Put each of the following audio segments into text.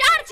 4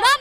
9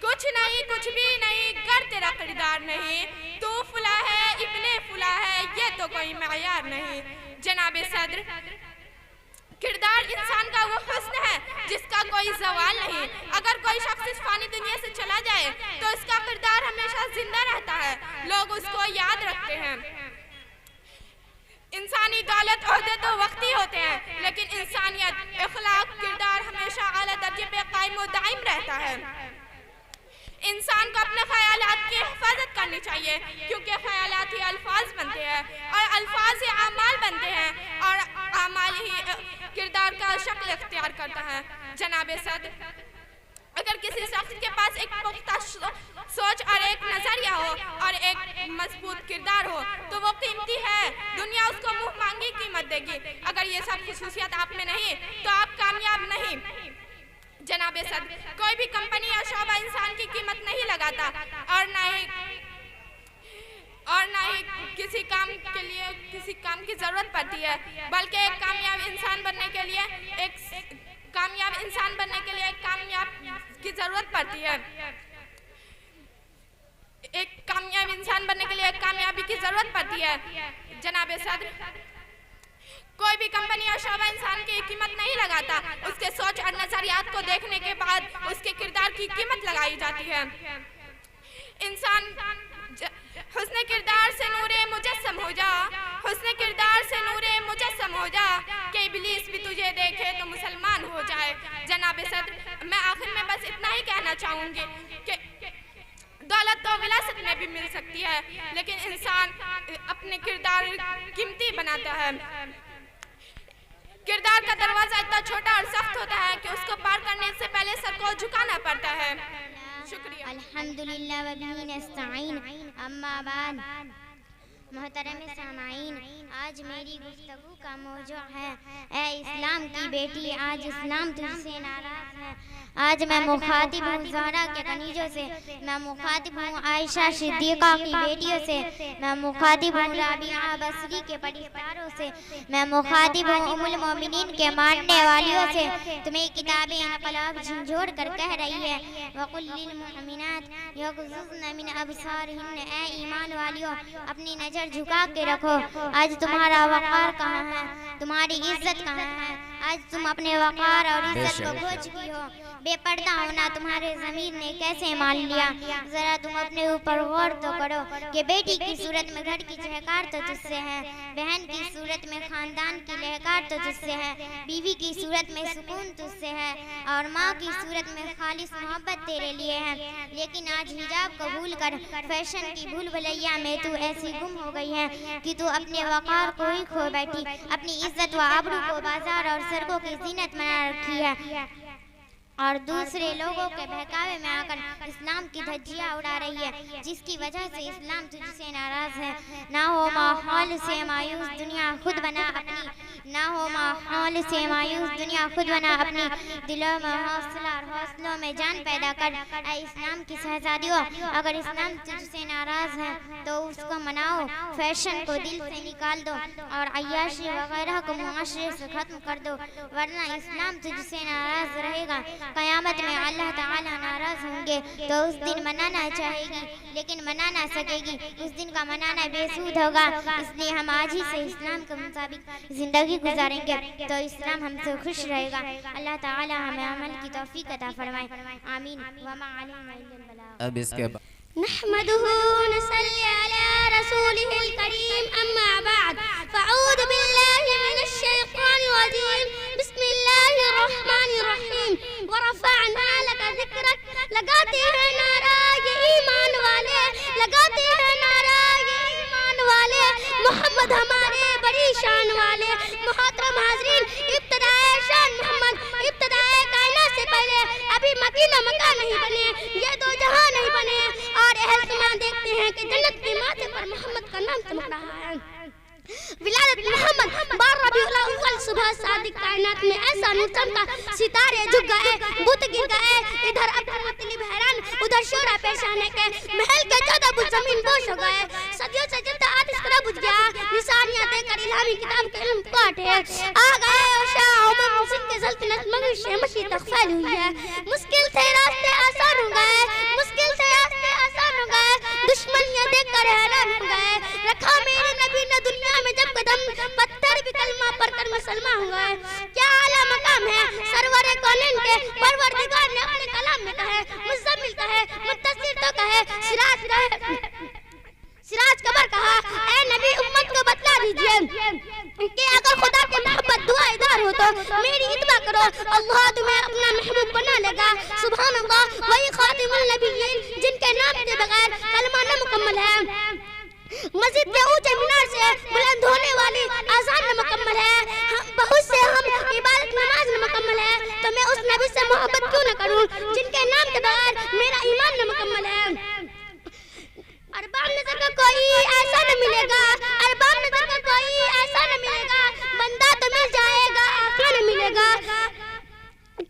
کچھ نہیں کچھ بھی نہیں گر تیرا کردار نہیں، تو فلاں ہے ابن فلاں ہے یہ تو کوئی معیار نہیں۔ جناب صدر، کردار انسان کا وہ حسن ہے جس کا کوئی زوال نہیں، اگر کوئی شخص اس فانی دنیا سے چلا جائے تو اس کا کردار ہمیشہ زندہ رہتا ہے، لوگ اس کو یاد رکھتے ہیں۔ انسانی دولت عہدے تو وقتی ہوتے ہیں، لیکن انسانیت، اخلاق، کردار ہمیشہ اعلیٰ درجے پہ قائم و دائم رہتا ہے۔ انسان کو اپنے خیالات کی حفاظت کرنی چاہیے، کیونکہ خیالات ہی الفاظ بنتے ہیں اور الفاظ ہی اعمال بنتے ہیں اور اعمال ہی کردار کا شکل اختیار کرتا ہے۔ جناب صدر، اگر کسی شخص کے پاس ایک پختہ سوچ اور ایک نظریہ ہو اور ایک مضبوط کردار ہو تو وہ قیمتی ہے، دنیا اس کو منہ مانگی قیمت دے گی۔ اگر یہ سب خصوصیات آپ میں نہیں تو آپ کامیاب نہیں۔ جناب صدر، کوئی بھی کمپنی یا شعبہ انسان کی قیمت نہیں لگاتا اور نہ ہی کسی کام کے لیے کسی کام کی ضرورت پڑتی ہے، بلکہ ایک کامیاب انسان بننے کے لیے ایک کامیاب کی ضرورت پڑتی ہے۔ ایک کامیاب انسان بننے کے لیے ایک کامیابی کی ضرورت پڑتی ہے۔ جناب صدر، کوئی بھی کمپنی یا شعبہ انسان کی قیمت نہیں لگاتا، اس کے سوچ اور نظریات کو دیکھنے کے بعد اس کے کردار کی قیمت لگائی جاتی ہے۔ انسان حسن کردار سے نور مجسم ہو جا، حسن کردار سے نور مجسم ہو جا کہ ابلیس بھی تجھے دیکھے تو مسلمان ہو جائے۔ جناب صدر، میں آخر میں بس اتنا ہی کہنا چاہوں گی کہ دولت تو وراثت میں بھی مل سکتی ہے، لیکن انسان اپنے کردار قیمتی بناتا ہے۔ کردار کا دروازہ اتنا چھوٹا اور سخت ہوتا ہے کہ اس کو پار کرنے سے پہلے سر کو جھکانا پڑتا ہے۔ شکریہ۔ الحمدللہ و بہ نستعین، اما بعد۔ محترم سامعین، آج میری گفتگو کا موضوع ہے اے اسلام کی بیٹی، آج اسلام تجھ سے ناراض ہے۔ آج میں مخاطب ہوں زہرا کے کنیزوں سے، میں مخاطب ہوں عائشہ صدیقہ کی بیٹیوں سے، میں مخاطب ہوں رابعہ بصری کے پرہیزگاروں سے، میں مخاطب ہوں ام المومنین کے ماننے والیوں سے۔ تمہیں کتاب انقلاب جھنجھوڑ کر کہہ رہی ہے وَقُلْ لِلْمُؤْمِنَاتِ يَغْضُضْنَ مِنْ أَبْصَارِهِنَّ، اے ایمان والیوں اپنی نظر جھکا کے رکھو۔ آج تمہارا وقار کہاں ہے؟ تمہاری عزت کہاں ہے؟ آج تم اپنے وقار اور عزت کو کھو چکی ہو۔ بے پردہ ہونا تمہارے ضمیر نے کیسے مان لیا؟ ذرا تم اپنے اوپر غور تو کرو کہ بیٹی کی صورت میں گھر کی چہکار تو تجھ سے ہے، بہن کی صورت میں خاندان کی لہکار تو تجھ سے ہے، بیوی کی صورت میں سکون تجھ سے ہے، اور ماں کی صورت میں خالص محبت تیرے لیے ہے۔ لیکن آج حجاب کو بھول کر فیشن کی بھول بھلیا میں تو ایسی گم ہو گئی ہے کہ تو اپنے وقار کو ہی کھو بیٹھی، اپنی عزت و آبرو کو بازار اور سڑکوں کی زینت بنا رکھی ہے، اور دوسرے لوگوں کے بہکاوے میں آ کر اسلام کی دھجیاں اڑا رہی ہے، جس کی وجہ سے اسلام تجھ سے ناراض ہے۔ نہ ہو ماحول سے مایوس دنیا خود بنا اپنی، نہ ہو ماحول سے مایوس دنیا خود بنا اپنی، دلوں میں حوصلہ اور حوصلوں میں جان پیدا کر۔ اے اسلام کی شہزادیوں، اگر اسلام تجھ سے ناراض ہے تو اس کو مناؤ، فیشن کو دل سے نکال دو اور عیاشی وغیرہ کو معاشرے سے ختم کر دو، ورنہ اسلام تجھ سے ناراض رہے گا۔ قیامت میں اللہ تعالی ناراض ہوں گے تو اس دن منانا چاہے گی لیکن منا نہ سکے گی، اس دن کا منانا بے سود ہوگا۔ اس لیے ہم آج ہی سے اسلام کے مطابق زندگی گزاریں گے تو اسلام ہم سے خوش رہے گا۔ اللہ تعالی ہمیں عمل کی توفیق عطا فرمائے، آمین۔ وما علینا الا البلاغ۔ اب اس کے بعد نحمده ونصلي على رسوله الكريم، أما بعد فأعوذ بالله من الشيطان الرجيم، بسم الله الرحمن الرحيم۔ ورفعنا لك ذكرك، لگاتے ہیں نعرہ یہ ایمان والے، لگاتے ہیں نعرہ یہ ایمان والے، محمد ہمارے بڑی شان والے۔ محترم حاضرین، ابتدائے شان محمد، ابتدائے کائنات سے پہلے ابھی مکینہ مکہ نہیں بنے، یہ دو جہاں نہیں بنے، اور اہل سمان دیکھتے ہیں کہ جنت کے ماتھے پر محمد کا نام چمک رہا ہے۔ ولادت محمد بار ربیع الاول صبح صادق کائنات میں ایسا نور چمکا، ستارے جھک گئے، بت گر گئے، ادھر عبد المطلب حیران، ادھر شورا پیشانے کے محل کے 14 بت زمین بوش ہو گئے۔ صدیوں سے جلتا آتش اس طرح بجھ گیا نشانیاں دے کر الہامی کتاب کے علم کاٹے آ گئے شاہ عمر مسلم کی سلطنت مغرب مشرق تک پھیلی ہوئی ہے مشکل تھے راستے آسان ہو گئے مشکل تھے راستے آسان ہو گئے دشمنیاں دیکھ کر حیران ہو گئے رکھا میرے نبی نے دنیا میں جب قدم پتھر بھی کلمہ پڑھ کر مسلمان ہو گئے کیا اعلیٰ مقام ہے سرور کونین کے پروردگار نے اپنے کلام میں کہے مزمل کہے متصر تو کہے سراج کہے سراج قمر کہا اے نبی امت کو بتلا دیجئے کہ اگر خدا کی محبت دعا ادار ہو تو میری اتباع کرو اللہ تمہیں اپنا محبوب بنا لے گا سبحان اللہ وہی خاتم النبیین جن کے نام کے بغیر کلمہ نہ مکمل ہے مسجد کے اونچے مینار سے بلند ہونے والی اذان نہ مکمل ہے بہت سے ہم عبادت نماز نہ مکمل ہے تو میں اس نبی سے محبت کیوں نہ کروں جن کے نام کے بغیر میرا ایمان نہ مکمل ہے ارباب نظر کا کوئی ایسا نہ ملے گا ارباب نظر کا کوئی ایسا نہ ملے گا بندہ تو مل جائے گا آخر نہ ملے گا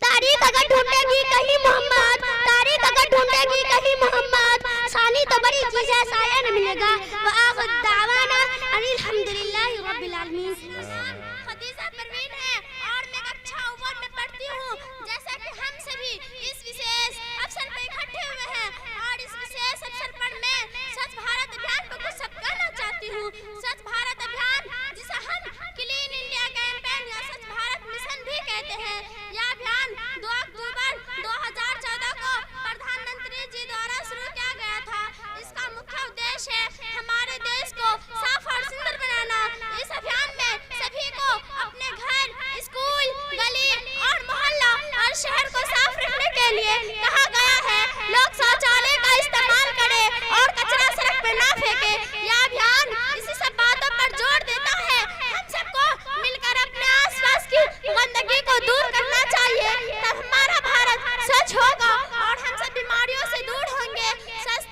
تاریخ اگر ڈھونڈے گی کہیں محمد تاریخ اگر ڈھونڈے گی کہیں محمد ثانی تو بڑی چیز ہے سایہ نہ ملے گا وآخر دعوانا الحمدللہ رب العالمین خدیجہ پروین ہے اور میں کچھا اوپر میں پڑھتی ہوں جیسا کہ ہم سبھی اس وشیش افسر پہ اکٹھے ہوئے ہیں اور اس وشیش افسر پر میں سوچھ بھارت ابھیان کو کچھ سب کہنا چاہتی ہوں سوچھ بھارت ابھیان جسے ہم کلین انڈیا کیمپین یا سوچھ بھارت مشن بھی کہتے ہیں یہ ابھیان 2 اکتوبر 2014 کو پردھان منتری جی دوارا شروع کیا گیا تھا اس کا مکھیہ ادیش ہے ہمارے دیش کو صاف اور سندر بنانا اس ابھیان میں سبھی کو اپنے گھر اسکول گلی اور محلہ اور شہر کو صاف رکھنے کے لیے کہا گیا ہے لوگ شوچالیہ کا استعمال کریں اور کچرا سڑک پر نہ پھینکے یہ ابھیان اسی سب باتوں پر زور دیتا ہے ہم سب کو مل کر اپنے آس پاس کی گندگی کو دور کرنا چاہیے تب ہمارا بھارت سوچھ ہوگا اور ہم سب بیماریوں سے دور ہوں گے سوچھ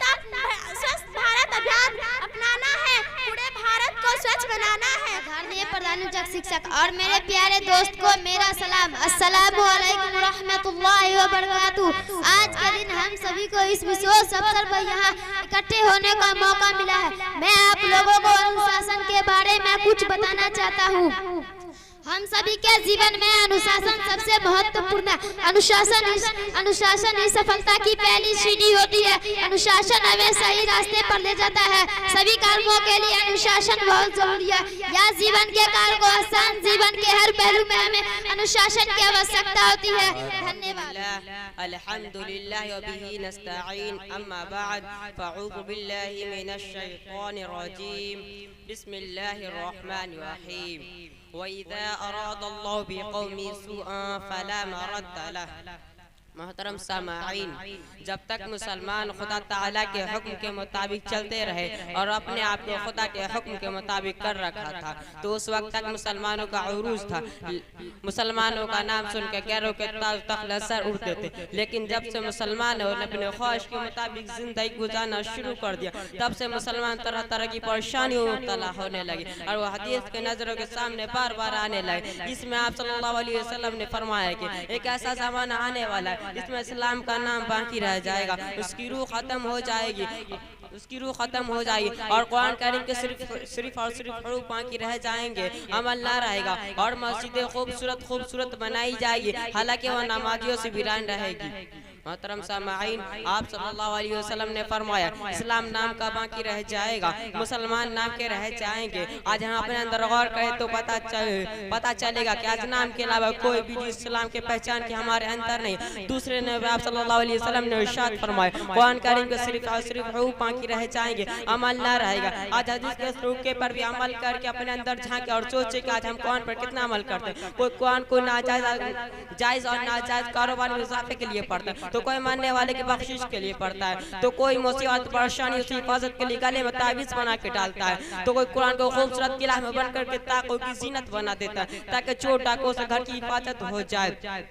بھارت ابھیان اپنانا ہے پورے بھارت کو سوچھ بنانا ہے دھارنیہ پردھانوچک شکشک اور میرے پیارے دوست کو میرا سلام السلام علیکم ورحمۃ اللہ وبرکاتہ آج کے دن ہم سبھی کو اس وشیش اوسر پر یہاں اکٹھے ہونے کا موقع ملا ہے میں آپ لوگوں کو انوشاسن کے بارے میں کچھ بتانا چاہتا ہوں ہم سبھی کے جیون میں انوشاسن سب سے مہتوپورن ہے انوشاسن ہی سفلتا کی پہلی سیڑھی ہوتی ہے انوشاسن ہمیں صحیح راستے پر لے جاتا ہے سبھی کاموں کے لیے انوشاسن بہت ضروری ہے یا جیون کے کار کو آسان جیون کے ہر پہلو میں ہمیں انوشاسن کی آوشکتا ہوتی ہے دھنیہ واد الحمدللہ وبہ نستعین اما بعد فاعوذ باللہ من الشیطان الرجیم بسم اللہ الرحمن الرحیم وَإِذَا أَرَادَ اللَّهُ بِقَوْمٍ سُوءًا فَلَا مَرَدَّ لَهُ محترم سامعین جب تک مسلمان خدا تعالیٰ کے حکم کے مطابق چلتے رہے اور اپنے آپ کو خدا کے حکم کے مطابق کر رکھا تھا تو اس وقت تک مسلمانوں کا عروج تھا مسلمانوں کا نام سن کے غیروں کے تخت سر اڑتے تھے لیکن جب سے مسلمانوں نے اپنے خواہش کے مطابق زندگی گزارنا شروع کر دیا تب سے مسلمان طرح طرح کی پریشانیوں میں مبتلا ہونے لگے اور وہ حدیث کے نظروں کے سامنے بار بار آنے لگے جس میں آپ صلی اللہ علیہ وسلم نے فرمایا کہ ایک ایسا زمانہ آنے والا ہے اس میں اسلام کا نام باقی رہ جائے گا اس کی روح ختم ہو جائے گی اور قرآن کریم کے صرف حروف باقی رہ جائیں گے عمل نہ رہے گا اور مسجدیں خوبصورت بنائی جائے گی حالانکہ وہ نمازیوں سے ویران رہے گی محترم سامعین آپ صلی اللہ علیہ وسلم نے فرمایا اسلام نام کا باقی رہ جائے گا مسلمان نام کے رہ جائیں گے آج ہم اپنے اندر غور کریں تو پتہ چلے گا کہ آج نام کے علاوہ کوئی بھی اسلام کے پہچان کے ہمارے اندر نہیں دوسرے نبی آپ صلی اللہ علیہ وسلم نے ارشاد فرمایا قرآن کریم کے صرف حروف باقی رہ جائیں گے عمل نہ رہے گا آج حدیث کے طریقے پر بھی عمل کر کے اپنے اندر جھانکے اور سوچے کہ آج ہم قرآن پر کتنا عمل کرتے ہیں کوئی قرآن کو جائز اور ناجائز کاروبار میں اضافے کے لیے پڑھتا ہے تو کوئی ماننے والے کی بخشش کے لیے پڑھتا ہے تو کوئی مصیبت پریشانی سے حفاظت کے لیے گلے میں تعویذ بنا کے ڈالتا ہے تو کوئی قرآن کو خوبصورت قلعہ میں بن کر کے تاکوں کی زینت بنا دیتا ہے تاکہ چور ڈاکوں سے گھر کی حفاظت ہو جائے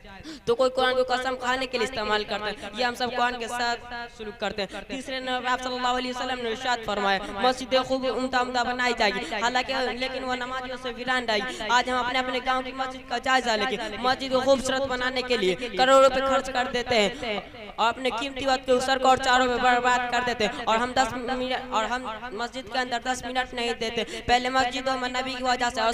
تو کوئی قرآن کو قسم کھانے کے لیے استعمال کرتا ہے یہ ہم سب قرآن کے ساتھ سلوک کرتے ہیں تیسرے نبی آپ صلی اللہ علیہ وسلم نے ارشاد فرمایا مسجدیں خوب عمدہ بنائی جائے گی حالانکہ لیکن وہ نمازیوں سے ویران رہے گی آج ہم اپنے گاؤں کی مسجد کا جائزہ لیں گے مسجد کو خوبصورت بنانے کے لیے کروڑوں روپے خرچ کر دیتے ہیں اور اپنے قیمتی وقت کے سر کو اور چاروں میں برباد کر دیتے اور ہم 10 منٹ اور ہم مسجد کے اندر 10 منٹ نہیں دیتے. پہلے مسجدوں میں نبی کی وجہ سے اور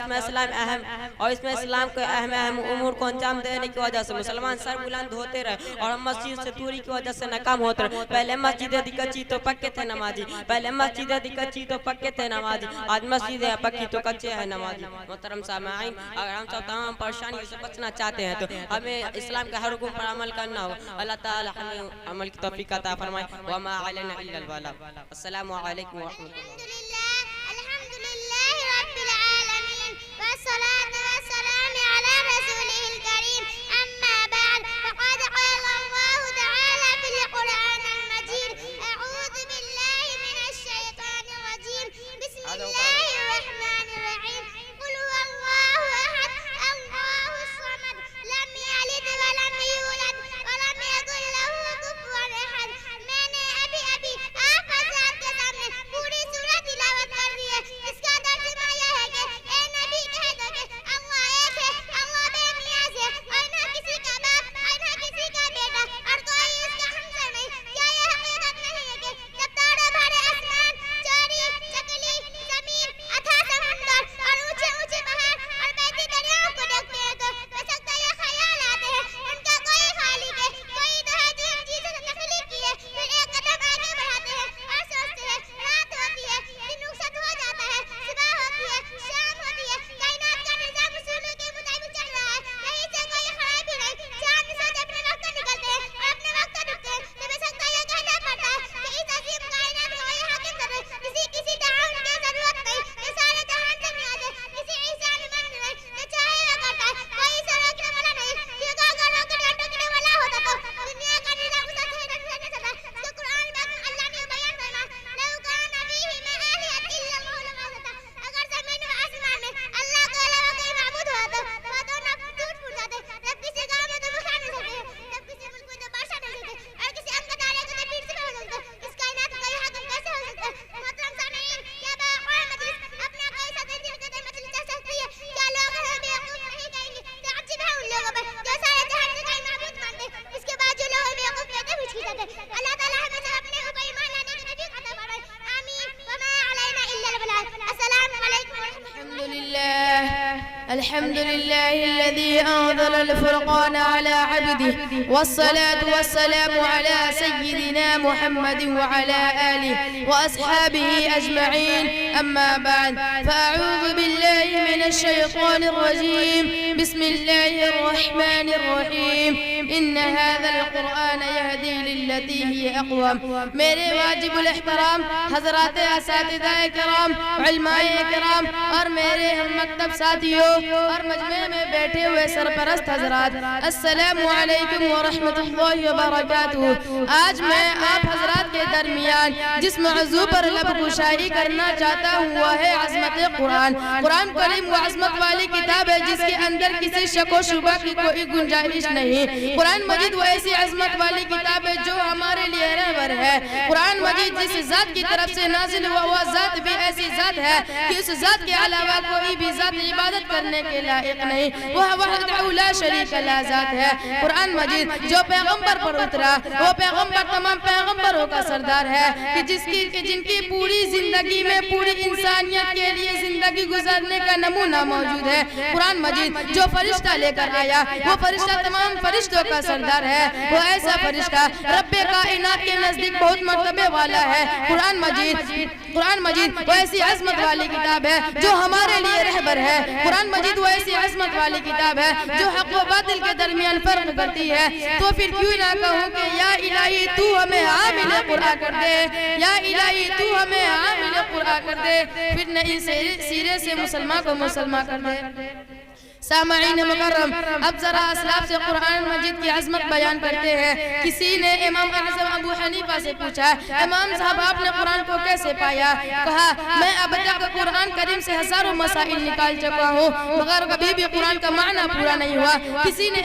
اس میں اسلام کے اہم امور کو انجام دینے کی وجہ سے مسلمان سر بلند ہوتے رہے اور ہم مسجد سے دوری کی وجہ سے ناکام ہوتے رہے. پہلے مسجدیں کچی تو پکے تھے نمازی, پہلے مسجدیں کچی تو پکے تھے نمازی, آج مسجدیں پکی تو کچے ہیں نمازی. محترم سامعین, اگر ہم سب تمام پریشانیوں سے بچنا چاہتے ہیں تو ہمیں اسلام کے ہر حکم پر عمل کرنا ہو. اللہ تعالی ہمیں عمل کی توفیق عطا فرمائے. وما علینا الا البلاغ. السلام علیکم ورحمۃ اللہ. الحمد لله رب العالمين والصلاة والسلام على رسوله الكريم أما بعد فقد قال الله تعالى في القرآن المجيد أعوذ بالله من الشيطان الرجيم بسم الله الرحمن الرحيم قل هو الله أحد الله الصمد لم يلد ولم يولد ولم يكن له كفوا أحد. میں نے ابھی آپ حضرات کے سامنے پوری سورہ تلاوت کر دی ہے. اس کا ترجمہ یہ ہے کہ اے نبی کہہ دو کہ اللہ ایک ہے, اللہ بے نیاز ہے, اور نہ کسی کا باپ اور نہ کسی کا بیٹا اور کوئی اس کا ہمسر نہیں. کیا یہ حقیقت نہیں ہے کہ جب تارے بھرے آسمان, چوری چکلی زمین, اتھا سمندر اور اونچے اونچے پہاڑ اور بہتی دریاؤں کو دیکھتے ہیں تو بے شک یہ خیال آتے ہیں ان کا کوئی خالق ہے, کوئی تو ہے جو ان چیزوں سے تخلیق کی ہے. پھر ایک قدم آگے بڑھاتے ہیں اور سوچتے ہیں رات ہوتی ہے, دن رخصت ہو جاتا ہے, صبح ہوتی ہے, شام ہوتی ہے, کائنات کا نظام اصولوں کے مطابق چل رہا ہے, کہیں سے کوئی خرابی نہیں. چاند سوچ اپنے وقت نکلتے ہیں اور اپنے وقت ڈوبتے ہیں تو بے شک یہ کہنا پڑتا ہے کہ اس عظیم کائنات کو یہ حاکم کر رہے, کسی تعاون کی ضرورت نہیں, یہ سارے جہان سے نیاز ہے, کسی احسان مند نہیں, یہ چاہے وہ کرتا ہے, کوئی اسے روکنے والا نہیں. کیونکہ اگر روکنے یا ٹوکنے والا ہوتا تو دنیا کا نظام اسے صحیح ڈھنگ سے نہیں چلتا. تو قرآن میں اللہ نے بیان فرمایا لو کان فیہما آلہۃ الا اللہ لفسدتا. اگر زمین و آسمان میں اللہ کے علاوہ کوئی معبود ہوا تو وہ دونوں ٹوٹ پھوٹ جاتے. جب کسی گاؤں میں تو مکھا نہیں سکتے, جب کسی ملک میں تو بادشاہ نہیں سکتے, اور کسی انگ تارے کو تو پیٹ سے پکڑ سکتے. اس کائنات کا یہ حاکم کیسے ہو سکتا ہے؟ محترم سامعین, کیا باقاعدہ مجلس اپنا کوئی سا دل کے دل مجلس چل سکتی ہے؟ کیا لوگ ہمیں بیوقوف نہیں کہیں گے؟ تعجب ہے ان لوگوں پر جو سارے جہان سے کوئی معبود مانتے, اس کے بعد جو لوگ بیوقوف کہتے ہیں مشکل ہے. اللہ تعالیٰ ہمیں سب اپنے اوپر ایمان لانے کی توفیق عطا فرمائے. آمین. وما علینا الا البلاغ. السلام علیکم ورحمۃ اللہ. الحمد لله الذي أنزل الفرقان على عبده والصلاة والسلام على سيدنا محمد وعلى آله وأصحابه أجمعين. أما بعد فأعوذ بالله من الشيطان الرجيم. بسم الله الرحمن الرحيم. إن هذا القرآن يهدي للتي هي أقوم. میرے واجب الاحترام حضرات اساتذہ کرام, علماء کرام اور میرے ہم مکتب ساتھیوں اور مجمع میں بیٹھے ہوئے سرپرست حضرات, السلام علیکم ورحمۃ اللہ وبرکاتہ. آج میں آپ حضرات کے درمیان جس موضوع پر لب گشائی کرنا چاہتا ہوں وہ ہے عظمت قرآن. قرآن کریم وہ عظمت والی کتاب ہے جس کے اندر کسی شک و شبہ کی کوئی گنجائش نہیں. قرآن مجید وہ ایسی عظمت والی کتاب ہے جو ہمارے لیے رہبر ہے. قرآن مجید جس ذات کی طرف سے نازل ہوا وہ ذات بھی ایسی ذات ہے کہ اس ذات کے علاوہ کوئی بھی ذات عبادت کرنے کے لائق نہیں, وہ وحدہ لا شریک لا ذات ہے. قرآن مجید جو پیغمبر پر اترا وہ پیغمبر تمام پیغمبروں کا سردار ہے کہ جن کی پوری زندگی میں پوری انسانیت کے لیے زندگی گزارنے کا نمونہ موجود ہے. قرآن مجید جو فرشتہ لے کر آیا وہ فرشتہ تمام فرشتوں کا سردار ہے, وہ ایسا فرشتہ رب کائنات کے نزدیک بہت مرتبے والا ہے. قرآن مجید وہ ایسی عظمت والی کتاب ہے جو ہمارے لیے رہبر ہے. قرآن مجید وہ ایسی عظمت والی کتاب ہے جو حق و باطل کے درمیان فرق کرتی ہے. تو پھر کیوں نہ کہوں کہ یا الہی تو ہمیں حامل قرآن کر دے, یا الہی تو ہمیں حامل قرآن کر دے, پھر نئی سیرے سے مسلمان کو مسلمان کر دے. سامعین مکرم, اب ذرا اسلاف سے قرآن مجید کی عظمت بیان کرتے ہیں. کسی نے امام اعظم ابو حنیفہ سے پوچھا, امام صاحب آپ نے قرآن کو کیسے پایا؟ کہا, میں اب تک قرآن کریم سے ہزاروں مسائل نکال چکا ہوں مگر کبھی بھی قرآن کا معنی پورا نہیں ہوا. کسی نے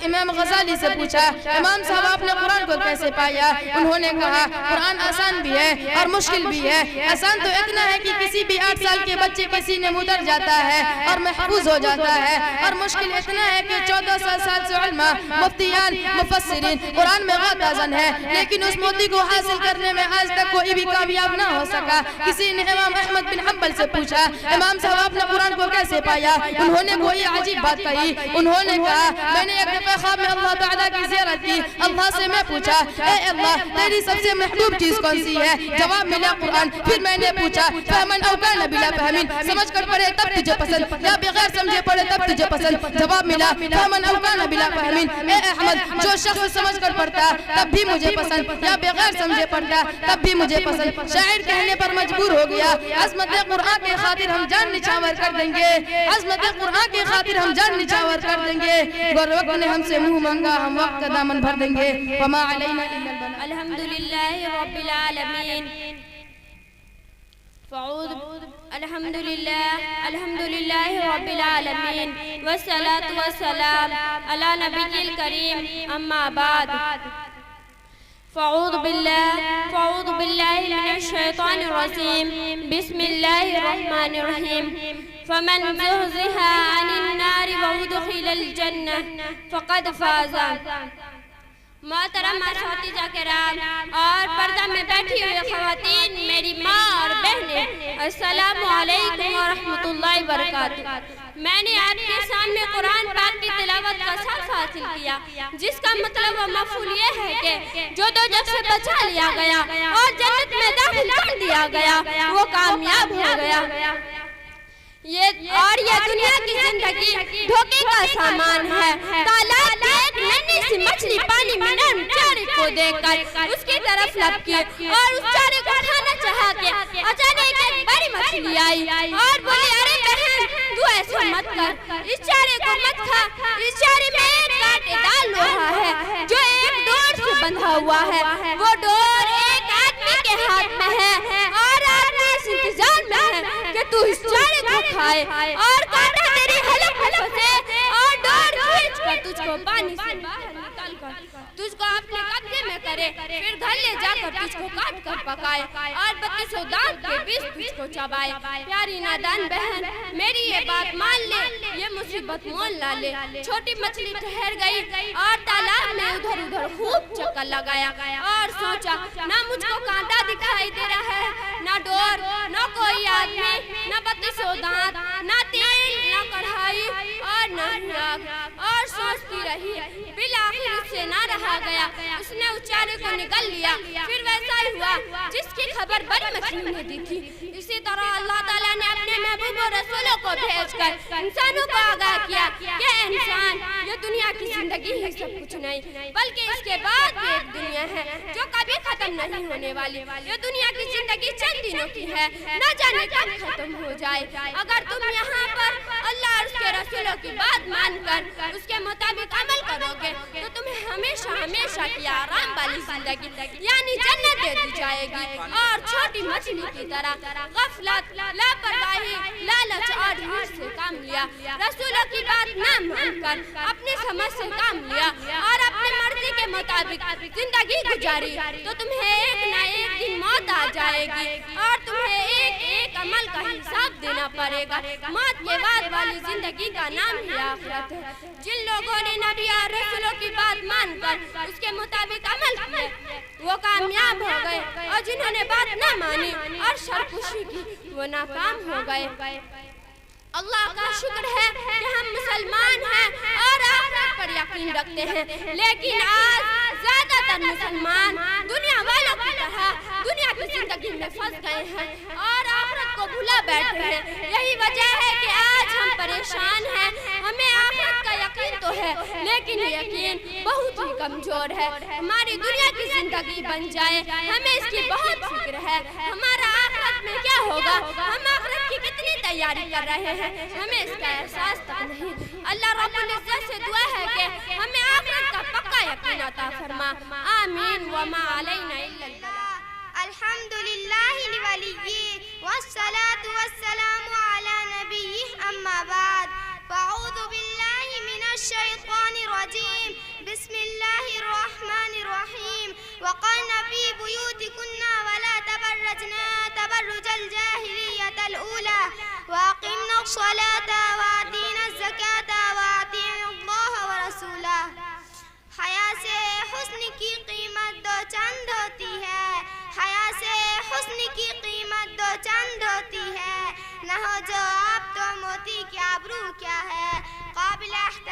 امام غزالی سے پوچھا, امام صاحب آپ نے قرآن کو کیسے پایا؟ انہوں نے کہا, قرآن آسان بھی ہے اور مشکل بھی ہے. آسان تو اتنا ہے کہ کسی بھی 8 سال کے بچے کے سینے میں اتر جاتا ہے اور محفوظ محفوظ ہو جاتا ہے. اور مشکل اتنا ہے کہ 1400 سال سے علماء مفتیان مفسرین قرآن میں غلط ازن ہے لیکن اس موتی کو حاصل کرنے میں آج تک کوئی بھی کامیاب نہ ہو سکا. کسی نے امام احمد بن حنبل سے پوچھا امام صاحب آپ نے قرآن کو کیسے پایا؟ انہوں نے کوئی عجیب بات کہی. انہوں نے کہا میں نے ایک دفعہ خواب میں اللہ تعالیٰ کی زیارت کی. اللہ سے میں پوچھا اے اللہ تیری سب سے محبوب چیز کون سی ہے؟ جواب ملا قرآن. پھر میں نے پوچھا فہمن او کان بلا فہمین سمجھ کر پڑھے تب تجھے پسند یا بغیر سمجھے پڑھے تب تجھے پسند؟ جواب ملا فہمن او کان بلا فہمین. اے احمد جو شخص سمجھ کر پڑھتا تب بھی مجھے پسند یا بغیر سمجھے پڑھتا تب بھی مجھے پسند. شاعر کہنے پر مجبور ہو گیا عظمت قرآن کے خاطر ہم جان نچھاور کر دیں گے. عظمت قرآن کے خاطر ہم جان نچھاور کر دیں گے. گر وقت نے ہم سے منہ مانگا ہم وقت کا دامن بھر دیں گے. وما علینا الا البلاغ. الحمدللہ رب العالمین. الحمدللہ رب العالمین والصلاة والسلام علی نبی الکریم اما بعد. فاعوذ باللہ من الشیطان الرجیم. بسم اللہ الرحمن الرحیم. فمن زحزح عن النار وادخل الجنہ فقد فاز. محترم اساتذہ کرام اور پردہ میں بیٹھی ہوئی خواتین میری ماں اور بہنیں السلام علیکم ورحمۃ اللہ وبرکاتہ. میں نے آپ کے سامنے قرآن پاک کی تلاوت کا صرف حاصل کیا جس کا مطلب و مفہوم یہ ہے کہ جو دوزخ سے بچا لیا گیا اور جنت میں داخل کر دیا گیا وہ کامیاب ہو گیا. یہ دنیا کی زندگی دھوکے کا سامان ہے. تالاب کی ایک ننھی سی مچھلی پانی میں نرم چارے کو دیکھ کر اس کی طرف لپکی اور اس چارے کو کھانا چاہا کے اچانک ایک بڑی مچھلی آئی اور بولی ارے بہن تو ایسا مت کر, اس چارے کو مت کھا. اس چارے میں ایک کانٹے دار لوہا ہے جو ایک ڈور سے بندھا ہوا ہے. وہ ڈور ایک آدمی کے ہاتھ میں ہے اور آدمی اس انتظار میں ہے کہ تو اس چارے کو کھائے اور کانٹا تیری حلق میں پھنسے اور ڈور کھینچ کر تجھ کو پانی سے باہر نکال کر تجھ کو اپنے قبضے میں کرے, پھر گھر لے جا کر تجھ کو کاٹ کر پکائے اور 32 دانت کے بیچ تجھ کو چبائے. پیاری نادان بہن میری یہ بات مان لے, یہ مصیبت مول نہ لے. چھوٹی مچھلی ٹھہر گئی اور تالاب میں ادھر ادھر خوب چکر لگایا اور سوچا نہ مجھ کو کانٹا دکھائی دے رہا ہے, نہ ڈور, نہ کوئی آدمی, نہ 32 دانت, نہ تیل, نہ کڑھائی اور نہ آگ. اور سوچتی رہی بالآخر اس سے نہ رہا گیا. اس نے اس چارے کو نگل لیا. پھر ویسا ہی ہوا جس کی خبر بڑی مچھلی نے دی تھی. اسی طرح اللہ تعالیٰ نے اپنے محبوب و رسولوں کو بھیج کر انسانوں کو آگاہ کیا کہ انسان یہ دنیا کی زندگی ہی سب کچھ نہیں بلکہ اس کے بعد بھی ایک دنیا ہے جو کبھی ختم نہیں ہونے والی. یہ دنیا کی زندگی چند دنوں کی ہے, نہ جانے کب ختم ہو جائے. اگر تم یہاں پر اللہ اور اس کے رسولوں کی بات مان کر اس کے مطابق عمل کرو گے تو تمہیں ہمیشہ ہمیشہ کی آرام والی زندگی یعنی جنت دے دی جائے گی. اور چھوٹی مچھلی کی طرح غفلت, لاپرواہی, لالچ اور ہرس سے کام لیا, رسولوں کی بات نہ مان کر اپنی سمجھ سے کام لیا اور اپنی مرضی کے مطابق زندگی گزاری تو تمہیں ایک نہ ایک دن موت آ جائے گی اور تمہیں ایک ایک عمل کا حساب دینا پڑے گا. موت کے بعد والی زندگی کا نام ہی آخرت ہے. جن لوگوں نے نبی اور رسولوں کی بات مان کر اس کے مطابق عمل کیا وہ کامیاب ہو گئے اور جنہوں نے بات نہ مانی اور سرکشی کی وہ ناکام ہو گئے. اللہ کا شکر ہے کہ ہم مسلمان ہیں اور آخرت پر یقین رکھتے ہیں, لیکن آج زیادہ تر مسلمان دنیا والوں کی طرح دنیا کی زندگی میں پھنس گئے ہیں اور آخرت کو بھلا بیٹھے ہیں. یہی وجہ ہے کہ آج ہم پریشان ہیں. ہمیں آخرت کا یقین تو ہے لیکن یقین بہت ہی کمزور ہے. ہماری دنیا کی زندگی بن جائے ہمیں اس کی بہت فکر ہے. ہمارا آخرت میں کیا ہوگا, ہم آخرت کی کتنی تیاری کر رہے ہیں, ہمیں اس کا احساس تک نہیں. اللہ رب العزت سے دعا ہے کہ ہمیں آخرت کا پکا یقین عطا فرما. آمین. وما علینا الا البلاغ. الحمدللہ ولیہ والصلاة والسلام علی نبیہ اما بعد. فاعوذ باللہ من الشیطان الرجیم. بسم اللہ الرحمن الرحیم. وقرن فی بیوتکن ولا تبرجن تبرج الجاہلیۃ الأولی واقمنا الصلاة وآتینا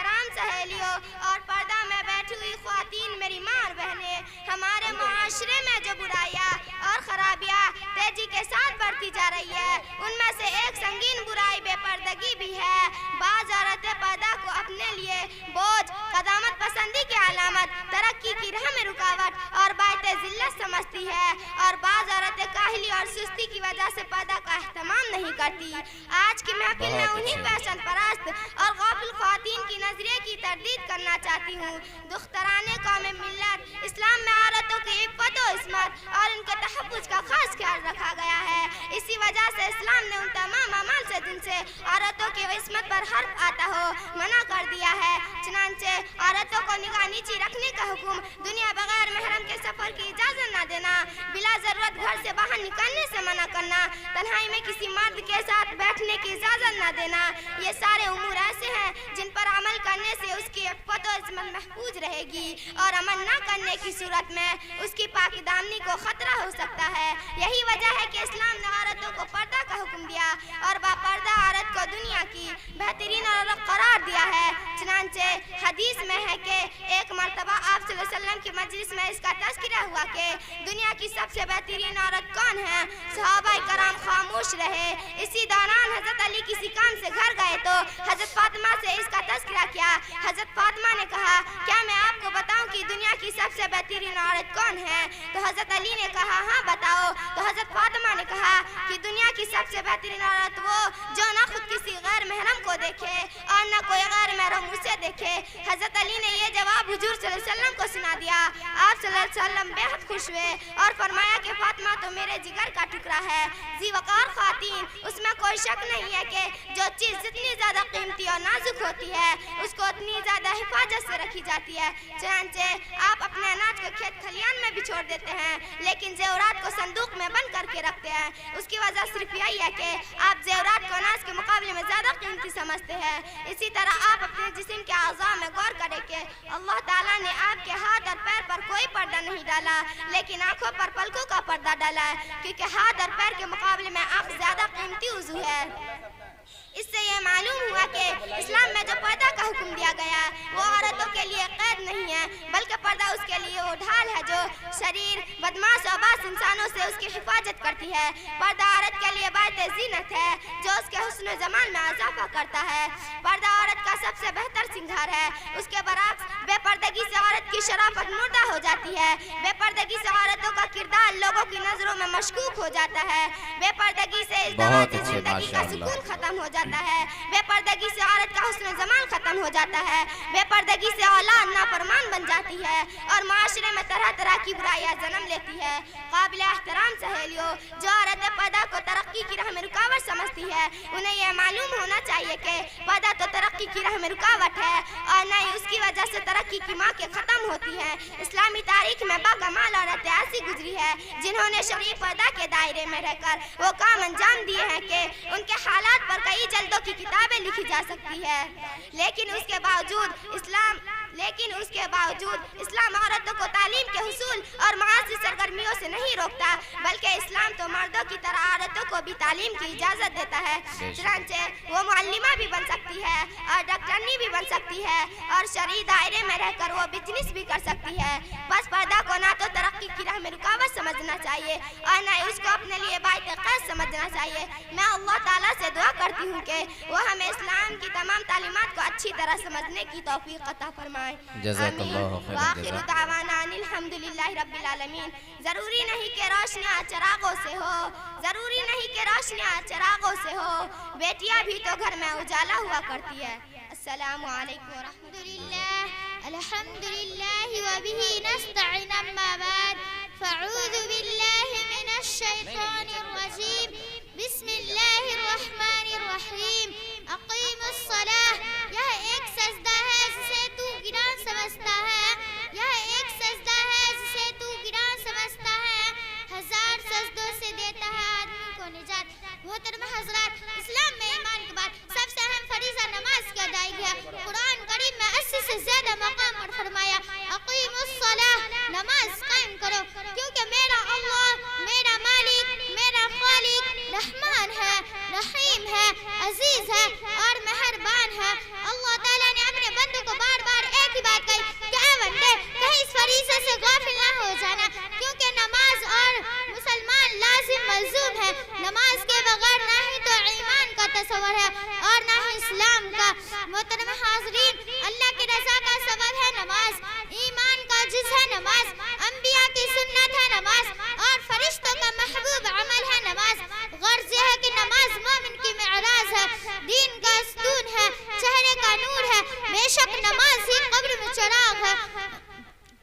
احترام سہیلیوں اور پردہ میں بیٹھی ہوئی خواتین میری ماں اور بہنیں، ہمارے معاشرے میں جو برائیاں اور خرابیاں تیزی کے ساتھ بڑھتی جا رہی ہے، ان میں سے ایک سنگین برائی بے پردگی بھی ہے۔ بعض عورتیں پردہ کو اپنے لیے بوجھ، قدامت پسندی کی علامت، ترقی کی راہ میں رکاوٹ اور باعث ذلت سمجھتی ہے، اور بعض عورتیں کاہلی اور سستی کی وجہ سے پردہ کا اہتمام نہیں کرتی۔ آج کی محفل میں انہی فیشن پرست اور غافل خواتین کی نظریے کی تردید کرنا چاہتی ہوں۔ دخترانِ قوم ملت، اسلام میں عورتوں کی عفت و عصمت اور ان کے تحفظ کا خاص خیال رکھا گیا ہے۔ اسی وجہ سے اسلام نے ان تمام اعمال سے جن سے عورتوں کی عصمت پر حرف آتا ہو منع کر دیا ہے۔ چنانچہ عورتوں کو نگاہ نیچی رکھنے کا حکم، دنیا بغیر محرم کے سفر کی اجازت نہ دینا، بلا ضرورت گھر سے باہر نکلنے سے منع کرنا، تنہائی میں کسی مرد کے ساتھ بیٹھنے کی اجازت نہ دینا، یہ سارے امور ایسے ہیں جن پر عمل کرنے سے اس کی عفت و عصمت محفوظ رہے گی، اور عمل نہ کرنے کی صورت میں اس کی پاک دامنی کو خطرہ ہو سکتا ہے۔ یہی وجہ ہے کہ اسلام نے عورتوں کو پردہ کا حکم دیا اور باپردہ عورت کو دنیا کی بہترین عورت قرار دیا ہے۔ چنانچہ حدیث میں ہے کہ ایک مرتبہ آپ صلی اللہ علیہ وسلم کی مجلس میں اس کا تذکرہ ہوا کہ دنیا کی سب سے بہترین عورت کون ہے؟ صحابہ کرام خاموش رہے۔ اسی دوران حضرت علی کسی کام سے گھر گئے تو حضرت فاطمہ سے اس کا تذکرہ کیا۔ حضرت فاطمہ نے کہا، کیا میں آپ کو بتاؤں کہ دنیا کی سب سے بہترین عورت کون ہے؟ تو حضرت علی نے کہا، ہاں بتاؤ۔ تو حضرت فاطمہ نے کہا کہ دنیا کی سب سے بہترین عورت وہ جو نہ خود کسی غیر محرم کو دیکھے اور نہ کوئی غیر محرم اسے دیکھے۔ حضرت علی نے یہ جواب حضور صلی اللہ علیہ وسلم کو سنا دیا۔ آپ صلی اللہ علیہ وسلم بے حد خوش ہوئے اور فرمایا کہ فاطمہ تو میرے جگر کا ٹکڑا ہے۔ ذی وقار خواتین، اس میں کوئی شک نہیں ہے کہ جو چیز جتنی زیادہ قیمتی اور نازک ہوتی ہے اس کو اتنی زیادہ حفاظت سے رکھی جاتی ہے۔ چنانچہ آپ اپنے اناج کو کھیت کھلیان میں بھی چھوڑ دیتے ہیں لیکن زیورات کو صندوق میں بند کر کے رکھتے ہیں۔ اس کی وجہ صرف یہی ہے کہ آپ زیورات کو اناج کے مقابلے میں زیادہ قیمتی سمجھتے ہیں۔ اسی طرح آپ اپنے جسم کے اعضاء میں غور کریں کہ اللہ تعالیٰ نے آپ کے ہاتھ اور پیر پر کوئی پردہ نہیں ڈالا لیکن آنکھوں پر پلکوں کا پردہ ڈالا ہے، کیونکہ ہاتھ اور پیر کے مقابلے میں آنکھ زیادہ قیمتی عضو ہے۔ اس سے یہ معلوم ہوا کہ اسلام میں جو پردہ کا حکم دیا گیا وہ عورتوں کے لیے قید نہیں ہے بلکہ پردہ اس کے لیے وہ ڈھال ہے جو شریر، بدماش اور باس انسانوں سے اس کی حفاظت کرتی ہے۔ پردہ عورت کے لیے باعث زینت ہے جو اس کے حسن و جمال میں اضافہ کرتا ہے۔ پردہ عورت کا سب سے بہتر سنگھار ہے۔ اس کے برعکس بے پردگی سے عورت کی شرافت مردہ ہو جاتی ہے۔ بے پردگی سے عورتوں کا کردار لوگوں کی نظروں میں مشکوک ہو جاتا ہے۔ بے پردگی سے ازدواج زندگی کا سکون ختم ہو جاتا ہے۔ بے پردگی سے عورت کا حسن و جمال ختم ہو جاتا ہے۔ بے پردگی سے اولاد نافرمان بن جاتی ہے اور معاشرے میں طرح طرح کی برائیاں جنم لیتی ہے۔ قابل احترام سہیلیوں، جو عورتیں پردہ کو ترقی کی راہ میں رکاوٹ سمجھتی ہے انہیں یہ معلوم ہونا چاہیے کہ پردہ تو ترقی کی راہ میں رکاوٹ ہے اور نہ ہی اس کی وجہ سے ترقی کی ماں کے ختم ہوتی ہے۔ اسلامی تاریخ میں باکمال عورتیں ایسی گزری ہے جنہوں نے شرعی پردہ کے دائرے میں رہ کر وہ کام انجام دیے ہیں کہ ان کے حالات پر کئی جلدوں کی کتابیں لکھی جا سکتی ہے، لیکن اس کے باوجود اسلام عورتوں کو تعلیم کے حصول اور معاشی سرگرمیوں سے نہیں روکتا بلکہ اسلام تو مردوں کی طرح عورتوں کو بھی تعلیم کی اجازت دیتا ہے۔ چنانچہ وہ معلمہ بھی بن سکتی ہے اور ڈاکٹرنی بھی بن سکتی ہے اور شرعی دائرے میں رہ کر وہ بزنس بھی کر سکتی ہے۔ بس پردہ کو نہ تو ترقی کی راہ میں رکاوٹ سمجھنا چاہیے اور نہ ہی اس کو اپنے لیے باعث قید سمجھنا چاہیے۔ میں اللہ تعالیٰ سے دعا کرتی ہوں کہ وہ ہمیں اسلام کی تمام تعلیمات کو اچھی طرح سمجھنے کی توفیق عطا فرمائے۔ جزاک اللہ خیر وآخر دعوانا ان الحمدللہ رب العالمین۔ ضروری نہیں کہ روشنیاں چراغوں سے ہو، ضروری نہیں کہ روشنیاں چراغوں سے ہو، بیٹیاں بھی تو گھر میں اجالا ہوا کرتی ہے۔ السلام علیکم ورحمۃ اللہ۔ الحمدللہ وبہ نستعین، اما بعد فاعوذ باللہ من الشیطان الرجیم، بسم اللہ الرحمن الرحیم۔ اقیم الصلاۃ، یہ ایک سجدہ ہے جسے تو گراں سمجھتا ہے، یہ ایک سجدہ ہے جسے تو گراں سمجھتا ہے، ہزار سجدوں سے دیتا ہے آدمی کو نجات۔ محترم حضرات، اسلام میں ایمان کے بعد سب سے اہم فریضہ نماز کی ادائیگی ہے۔ قرآن کریم میں 80 سے زیادہ مقام پر فرمایا اقیم الصلاۃ، نماز قائم کرو، کیونکہ میرا اللہ، میرا مالک، میرا خالق رحمان ہے، رحیم ہے، عزیز ہے اور مہربان ہے۔ اللہ تعالیٰ نے اپنے بندوں کو بار بار ایک ہی بات کہی کہ اے بندے کہیں اس فریضے سے غافل نہ ہو جانا، کیونکہ نماز اور مسلمان لازم ملزوم ہے. نماز کے بغیر نہ ہی تو ایمان کا تصور ہے اور نہ ہی اسلام کا. محترم حاضرین، اللہ کی رضا کا سبب ہے نماز، ایمان کا جز ہے نماز، انبیاء کی سنت ہے نماز اور فرشتوں کا محبوب عمل ہے نماز. غرض یہ ہے کہ نماز مومن کی معراج ہے، دین کا ستون ہے، چہرے کا نور ہے. بے شک نماز ہی قبر میں چراغ ہے،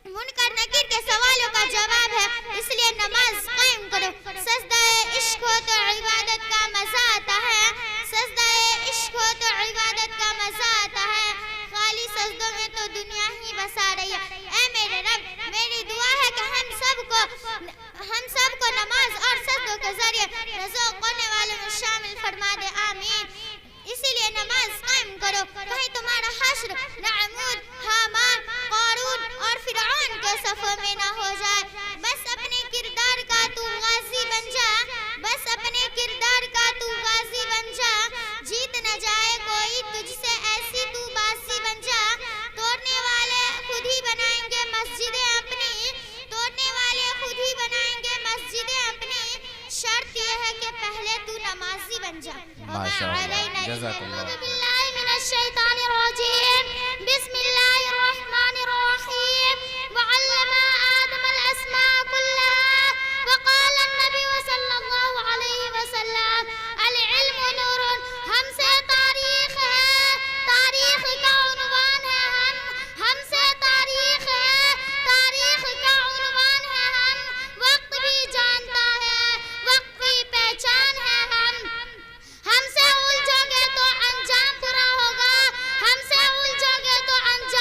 منکر نکیر کے سوالوں کا جواب ہے، اس لیے نماز قائم کرو. سجدہ عشق ہو تو عبادت کا مزہ آتا ہے، سجدہ عشق ہو تو عبادت کا مزہ آتا ہے، خالی سجدوں میں تو دنیا ہی بسا رہی ہے. اے میرے رب، میری دعا ہے کہ ہم سب کو نماز اور سجدوں کے ذریعے رضا ہونے والوں میں شامل فرما دے، آمین. اسی لیے نماز قائم کرو، کہیں تمہارا حشر نعمود، حامان، قارون اور فرعون کے صفوں میں نہ ہو جائے. بس اپنے کردار کا تو غازی بن جا، بس اپنے کردار کا تو غازی بن جا، جیت نہ جائے کوئی تجھ سے ایسی تو باسی بن جا. توڑنے والے خود ہی بنائیں گے مسجدیں اپنی، توڑنے والے خود ہی بنائیں گے مسجدیں اپنی، شرط یہ ہے کہ پہلے تو نمازی بن جا. اعوذ باللہ من الشیطان الرجیم، بسم اللہ الرحمن الرحیم. وعلم آدم الاسماء كلها وقال النبی صلی اللہ علیہ وسلم العلم نور. ہم سے تاریخ ہے، تاریخ کا عنوان ہے، ہم سے تاریخ ہے، تاریخ کا عنوان ہے. ہم وقت بھی جانتا ہے، وقت کی پہچان ہے. ہم سے الجھو گے تو انجام برا ہوگا، ہم سے الجھو گے تو انجام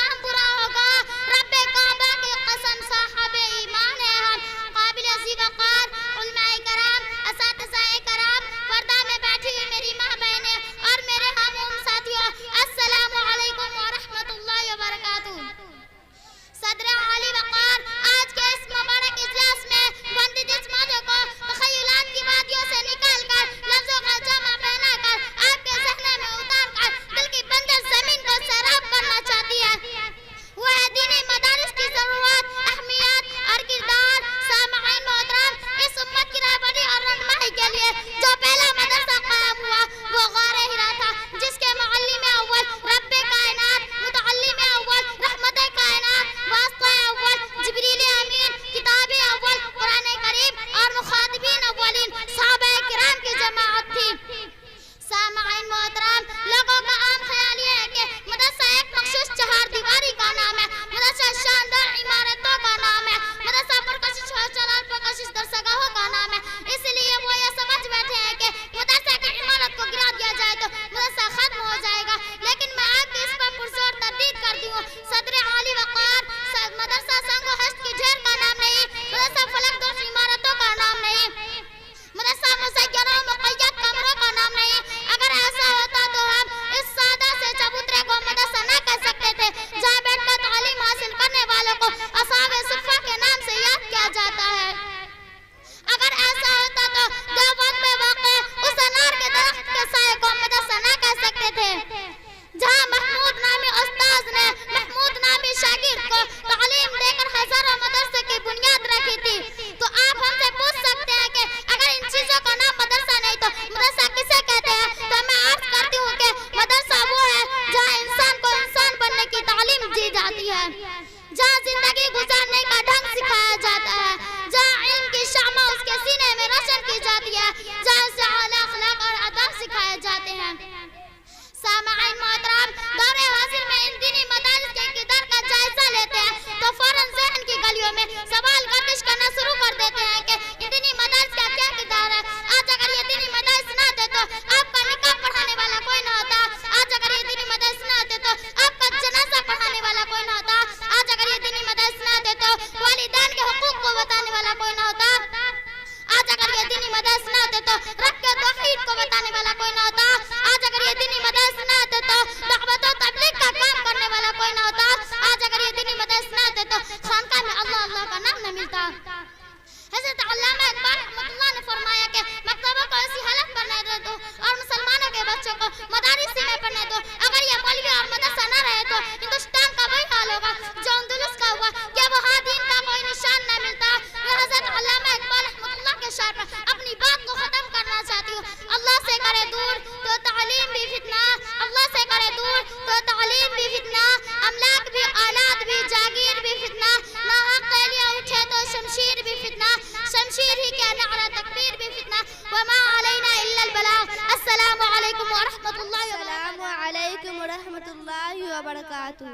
وبركاته.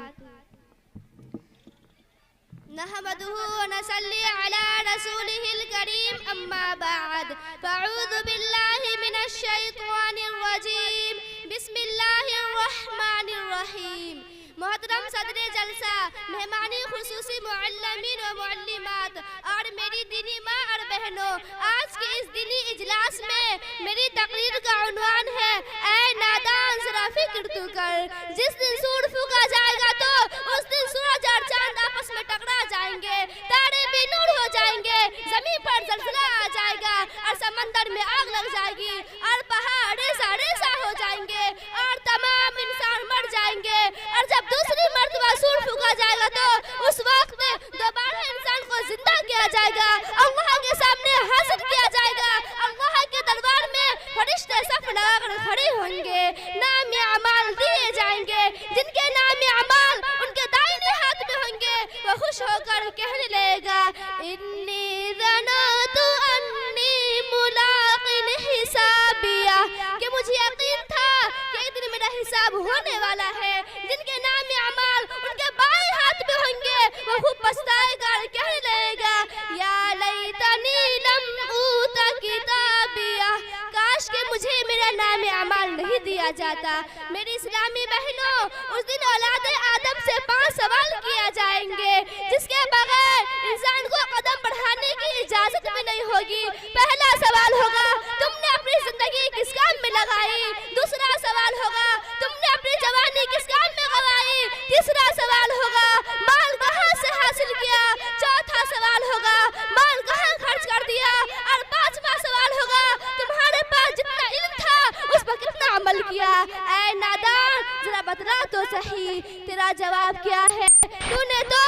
نحمده ونصلي على رسوله الكريم أما بعد فأعوذ بالله من الشيطان الرجيم بسم الله الرحمن الرحيم. محترم صدر جلسہ، مہمانی خصوصی معلمین و معلمات اور میری دینی ماں اور بہنوں، آج کے اس دینی اجلاس میں میری تقریر کا عنوان ہے اے نادان ذرا فکر تو کر. جس دن سور پھونکا جائے گا تو اس دن سورج اور چاند آپس میں ٹکرا جائیں گے، تارے بے نور ہو جائیں گے، زمین پر زلزلہ آ جائے گا اور سمندر میں آگ لگ جائے گی اور پہاڑ ریزہ ریزہ ہو جائیں گے اور تمام انسان مر جائیں گے. اور جب دوسری مرتبہ سور پھونکا جائے گا تو اس وقت میں دوبارہ انسان کو زندہ کیا جائے گا، اللہ کے سامنے حاضر کیا جائے گا، اللہ کے دربار میں فرشتے صف لگا کر کھڑے ہوں گے، نام اعمال دیے جائیں گے. جن کے نام اعمال ان کے دائیں ہاتھ میں ہوں گے وہ خوش ہو کر کہنے لگے گا انی ظننت انی ملاق حسابیہ، کہ مجھے یقین تھا کہ ایک دن میرا حساب ہونے والا ہے. جن کے نام اعمال ان کے بائیں ہاتھ میں ہوں گے وہ خوب پچھتائے گا اور کہنے لگے گا یا لیتنی لم اوت کتابیہ، کاش کہ مجھے میرا نام اعمال نہیں دیا جاتا. میری اسلامی بہنوں، اس دن اولاد آدم سے 5 سوال کیا جائیں گے جس کے بغیر انسان کو قدم بڑھانے کی اجازت بھی نہیں ہوگی. پہلا سوال ہوگا تم نے اپنی زندگی کس کام میں لگائی، دوسرا سوال ہوگا تم نے اپنی جوانی کس کام میں گوائی، تیسرا سوال ہوگا مال کہاں سے حاصل کیا، چوتھا سوال ہوگا مال کہاں خرچ کر دیا، اور 5واں سوال ہوگا تمہارے پاس جتنا علم تھا اس پر کتنا عمل کیا. اے نادان ذرا بتلا تو صحیح تیرا جواب کیا ہے. تو نے تو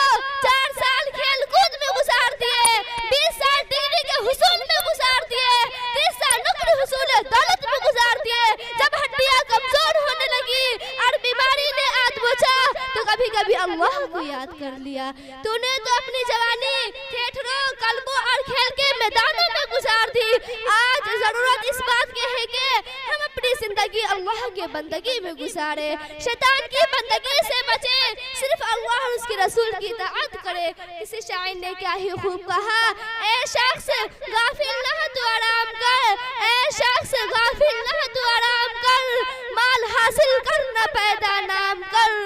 4 سال کھیل کود میں گزار دیے، 20 سال ڈگری کے حصول میں گزار دیے، 30 سال نقل حصول دولت میں گزار دیے. جب ہڈیاں کمزور ہونے لگی اور بیماری نے آت بوچھا تو کبھی کبھی اللہ کو یاد کر لیا. تو نے تو اپنی جوانی تھیٹروں، کلبوں اور کھیل کے میدانوں میں گزار دی. آج ضرورت اس بات کی ہے کہ ہم اپنی زندگی اللہ کے بندگی میں گزارے، شیطان کی بندگی سے بچے، صرف اللہ اور اس کے رسول کی اطاعت کرے. کسی شاعر نے کیا ہی خوب کہا اے شخص غافل نہ تو آرام کر، اے شخص غافل نہ تو آرام کر، مال حاصل کرنا پیدا نام کر،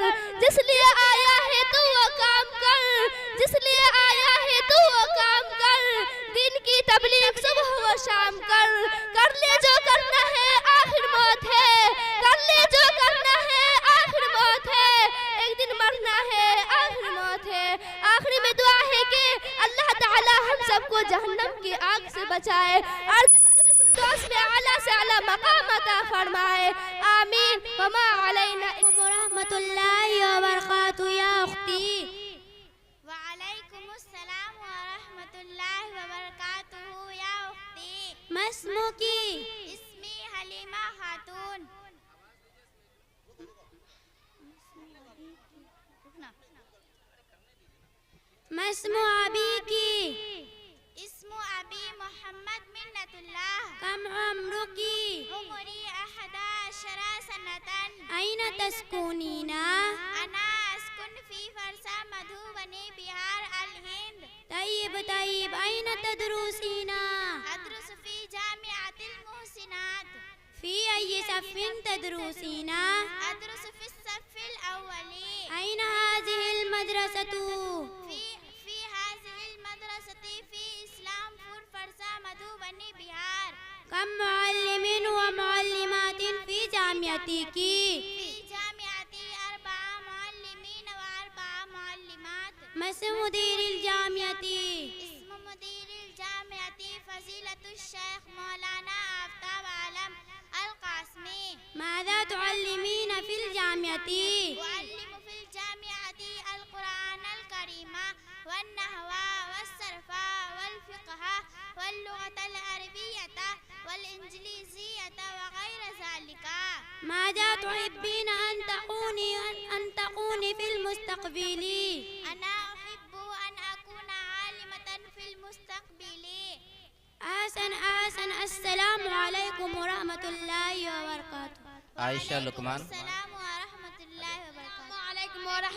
جس لیے آیا ہے تو وہ کام کر، جس لیے آیا ہے تو وہ کام کر، دین کی تبلیغ صبح و شام کر لے جو کرنا ہے آخر موت ہے، کر لے جو کرنا ہے آخر موت ہے، ایک دن مرنا ہے آخر موت ہے. آخری میں دعا ہے کہ اللہ تعالی ہم سب کو جہنم کی آگ سے بچائے اور دوست میں اعلیٰ سے اعلیٰ مقام عطا فرمائے. آمین. وما علینا ورحمۃ اللہ وبرکاتہ. یا اختی وعلیکم السلام ورحمۃ اللہ وبرکاتہ. یا اختی ما اسمکی؟ اسمی حلیمہ خاتون. ما اسم ابیکی؟ اسم ابی محمد منت اللہ. کم عمرکی؟ عمری 11 سنة. این تسکونین؟ انا اسکن فی فرسا مدھوبنی بہار الہند. طیب طیب. این تدرسین؟ ادرس فی جامعۃ المحسنات. فی ای صف تدرسین؟ ادرس فی الصف الاولی. این هذه المدرسة؟ فی هذه المدرسة فی اسلام پور فرسا مدھوبنی بہار. کم معلم و معلمات فی جامعتک؟ فی جامعتی 4 معلمین و 4 معلمات. ما اسم مدیر الجامعة؟ اسم مدیر الجامعة فضیلۃ الشیخ مولانا آفتاب عالم القاسمی. ماذا تعلمین فی الجامعة؟ أعلم في الجامعة القرآن الكريم والنحو والصرف والفقه واللغة العربية والإنجليزية وغير ذلك. ماذا تحبين أن تكوني في المستقبل؟ أنا أحب أن أكون عالمة في المستقبل. أحسن. السلام عليكم ورحمة الله وبركاته. عائشہ لقمان. السلام ورحمة الله وبركاته.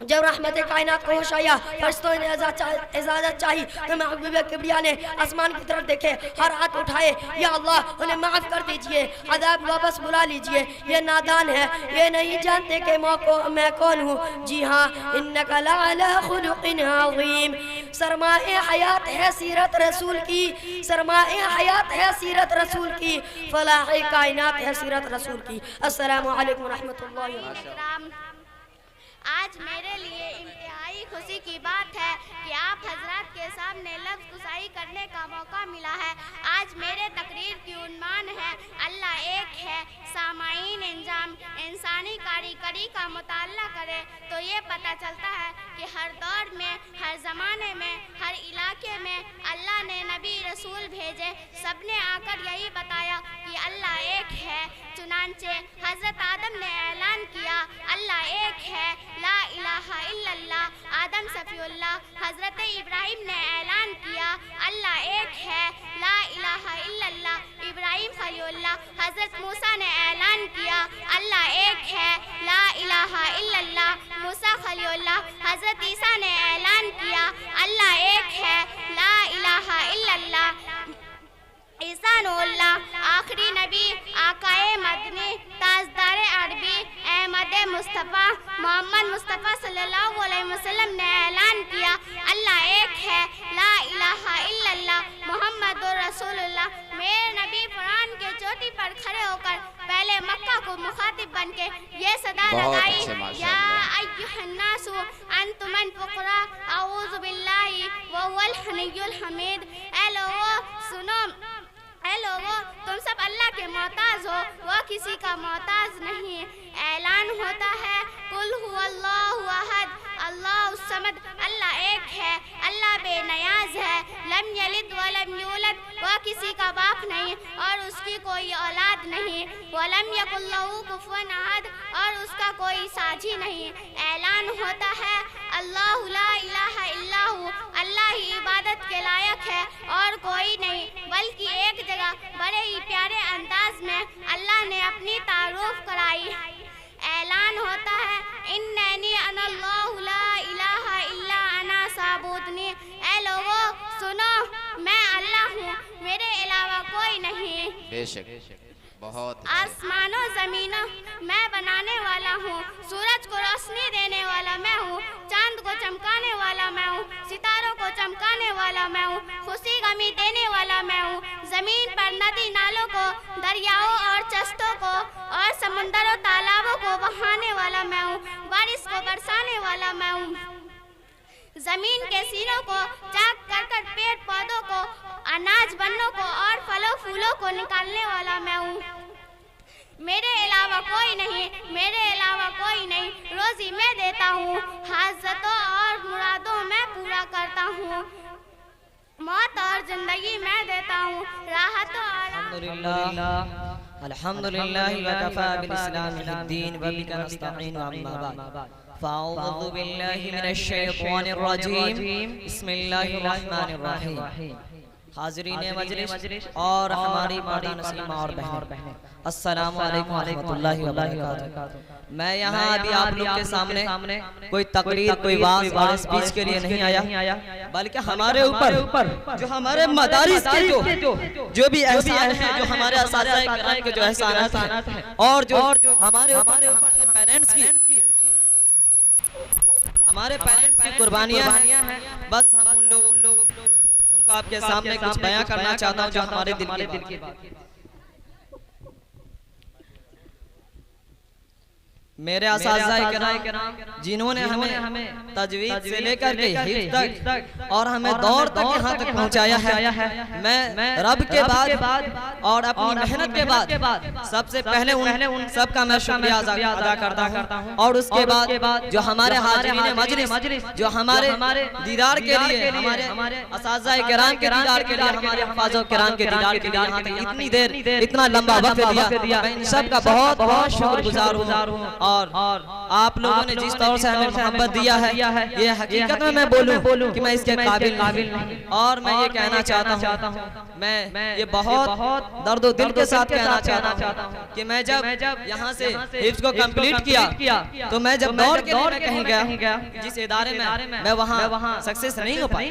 جب رحمت کائنات کو ہوش آیا فرشتوں نے اجازت چاہی تو محبوب کبریا نے آسمان کی طرف دیکھے، ہر ہاتھ اٹھائے، یا اللہ انہیں معاف کر دیجئے، عذاب واپس بلا لیجئے، یہ نادان ہے، یہ نہیں جانتے کہ میں کون ہوں۔ جی ہاں، انکا لعلی خلق عظیم۔ سرمایہ حیات ہے سیرت رسول کی، سرمایہ حیات ہے سیرت رسول کی، فلاح کائنات ہے سیرت رسول کی۔ السلام علیکم ورحمۃ اللہ وبرکاتہ۔ آج میرے لیے انتہائی خوشی کی بات ہے کہ آپ حضرات کے سامنے لفظ گزاری کرنے کا موقع ملا ہے۔ آج میرے تقریر کی عنوان ہے اللہ ایک ہے۔ سامعین انسانی کاریگری کا مطالعہ کرے تو یہ پتہ چلتا ہے کہ ہر دور میں، ہر زمانے میں، ہر علاقے میں اللہ نے نبی رسول بھیجے، سب نے آ کر یہی بتایا کہ اللہ ایک ہے۔ چنانچہ حضرت آدم نے اعلان کیا اللہ ایک ہے، لا الہ الا اللہ۔ آدم صفی اللہ۔ حضرت ابراہیم نے اعلان کیا اللہ ایک ہے، لا الہ الا اللہ۔ ابراہیم خلیل اللہ۔ حضرت موسیٰ نے اعلان کیا اللہ ایک ہے، لا الہ الا اللہ۔ موسیٰ خلیل اللہ۔ حضرت عیسیٰ نے اعلان کیا اللہ ایک ہے، لا الہ الا اللہ۔ عیسیٰ نور اللہ، آخری نبی، آقائے مدنی، تاجدار عربی، احمد مصطفیٰ، محمد مصطفیٰ صلی اللہ علیہ وسلم نے اعلان کیا اللہ ایک ہے، لا الہ الا اللہ، محمد رسول اللہ۔ میرے نبی قرآن کے چوٹی پر کھڑے ہو کر پہلے مکہ کو مخاطب بن کے یہ صدا لگائی، یا ایھا الناس انتم الفقراء اعوذ باللہ وہو الغنی الحمید۔ اے لوگو سنو، اے لوگو تم سب اللہ کے محتاج ہو، وہ کسی کا محتاج نہیں۔ اعلان ہوتا ہے قل هو اللہ احد اللہ الصمد، اللہ ایک ہے، اللہ بے نیاز ہے، لم یلد ولم یولد، وہ کسی کا باپ نہیں اور اس کی کوئی اولاد نہیں، ولم یکن لہ کفوا احد، اور اس کا کوئی ساجی نہیں۔ اعلان ہوتا ہے اللہ لا الہ الا ہو، اللہ ہی عبادت کے لائق ہے اور کوئی نہیں، بلکہ ایک جگہ بڑے ہی پیارے انداز میں اللہ نے اپنی تعارف کرائی۔ اعلان ہوتا ہے اننی انا اللہ لا الہ الا انا فاعبدنی۔ اے لوگو سنو، میں اللہ ہوں، میرے علاوہ کوئی نہیں۔ بے شک بہت آسمان و زمینوں میں بنانے والا ہوں، سورج کو روشنی دینے والا میں ہوں، چاند کو چمکانے والا میں ہوں، ستاروں کو چمکانے والا میں ہوں، خوشی غمی دینے والا میں ہوں، زمین پر ندی نالوں کو، دریاؤں اور چشتوں کو اور سمندر و تالابوں کو بہانے والا میں ہوں، بارش کو برسانے والا میں ہوں، زمین کے سینوں کو چاک کر کر پیڑ پودوں کو، اناج بنوں کو اور پھلوں پھولوں کو نکالنے والا میں ہوں۔ میرے علاوہ کوئی نہیں، میرے علاوہ کوئی نہیں، روزی میں دیتا ہوں، حاجتوں اور مرادوں میں پورا کرتا ہوں، موت اور زندگی میں دیتا ہوں، راحتوں اور الحمدللہ وکفا بالاسلام الدین وبک نستعین اما بعد فاعوذ باللہ من الشیطان الرجیم بسم اللہ الرحمن الرحیم۔ حاضرین مجلس اور ہماری مادہ نسیمہ اور بہنیں، السلام علیکم ورحمۃ اللہ وبرکاتہ۔ میں یہاں ابھی آپ لوگ کے سامنے کوئی تقریر، کوئی واعظ اور اسپیچ کے لیے نہیں آیا، بلکہ ہمارے اوپر جو ہمارے مدارس کے جو بھی احسان ہیں، جو ہمارے اساتذہ کرام کے جو احسانات ہیں، اور جو ہمارے پیرنٹس کی قربانیاں ہیں، بس ہم ان لوگوں کو آپ کے سامنے کچھ بیان کرنا چاہتا ہوں جو ہمارے دل کی بات ہے۔ میرے اساتذہ کرام جنہوں نے ہمیں تجوید سے لے کر کے حفظ تک اور ہمیں دور تک یہاں تک پہنچایا ہے، میں رب کے بعد اور اپنی محنت کے بعد سب سے پہلے ان سب کا میں شکریہ ادا کرتا ہوں، اور اس کے بعد جو ہمارے حاضرین مجلس جو ہمارے دیدار کے لیے، ہمارے اساتذہ کرام کے دیدار کے لیے، ہمارے حفاظ کرام کے دیدار کے لیے یہاں تک اتنی دیر اتنا لمبا وقت دیا، میں ان سب کا بہت بہت شکر گزار ہوں، اور آپ لوگوں نے جس طور سے ہمیں محبت دیا ہے یہ حقیقت میں بولوں کہ میں اس کے قابل نہیں، اور میں یہ کہنا چاہتا ہوں، میں یہ بہت درد و دل کے ساتھ کہنا چاہتا ہوں کہ میں جب یہاں سے حفظ کو کمپلیٹ کیا تو میں جب دوڑ کے میں کہیں گیا جس ادارے میں وہاں سکسیس نہیں ہو پائی،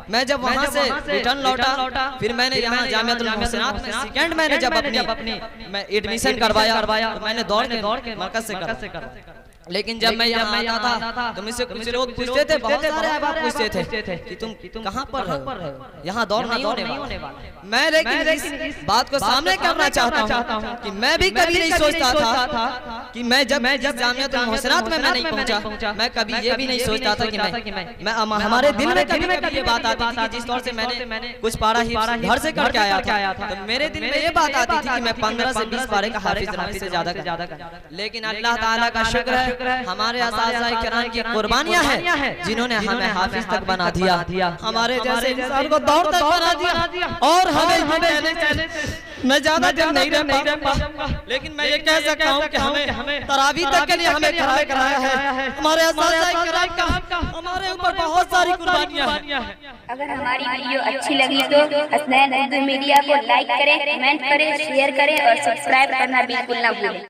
میں جب وہاں سے ریٹرن لوٹا پھر میں نے یہاں جامعۃ المحسنات میں سیکنڈ میں نے جب اپنی میں ایڈمیشن کروایا تو میں نے دوڑ کے مرکز سے کروایا، لیکن جب میں یہاں آتا تھا تو مجھ سے کچھ لوگ پوچھتے تھے، بہت سارے احباب پوچھتے تھے کہ تم کہاں پر ہو، یہاں دور نہیں ہونے والا۔ میں لیکن اس بات کو سامنے کرنا چاہتا ہوں کہ میں بھی کبھی نہیں سوچتا تھا کہ میں جب جامعۃ المحسنات میں نہیں پہنچا، میں کبھی یہ بھی نہیں سوچتا تھا کہ میں ہمارے دل میں کبھی یہ بات آتی تھی کہ جس طور سے میں نے کچھ پارا ہی گھر سے کر کے آیا تھا، تو میرے دل میں یہ بات آتی تھی کہ میں 15 سے 20 پارے کا حافظ نبی سے زیادہ لیکن اللہ تعالیٰ کا شکر ہے ہمارے اساتذہ کرام کی قربانیاں ہیں جنہوں نے ہمیں حافظ تک بنا دیا، ہمارے جیسے انسان کو دور تک بنا دیا، اور میں زیادہ دن نہیں رہ پاؤں، لیکن میں یہ کہہ سکتا ہوں کہ ہمیں تراویح تک کے لیے ہمیں کھڑا کرایا ہے ہمارے اساتذہ کرام کا، ہمارے اوپر بہت ساری قربانیاں ہیں۔ اگر ہماری ویڈیو اچھی لگی تو حسنین اردو میڈیا کو لائک کریں، کمنٹ کریں، شیئر کریں اور سبسکرائب کرنا بالکل نہ بھولیں۔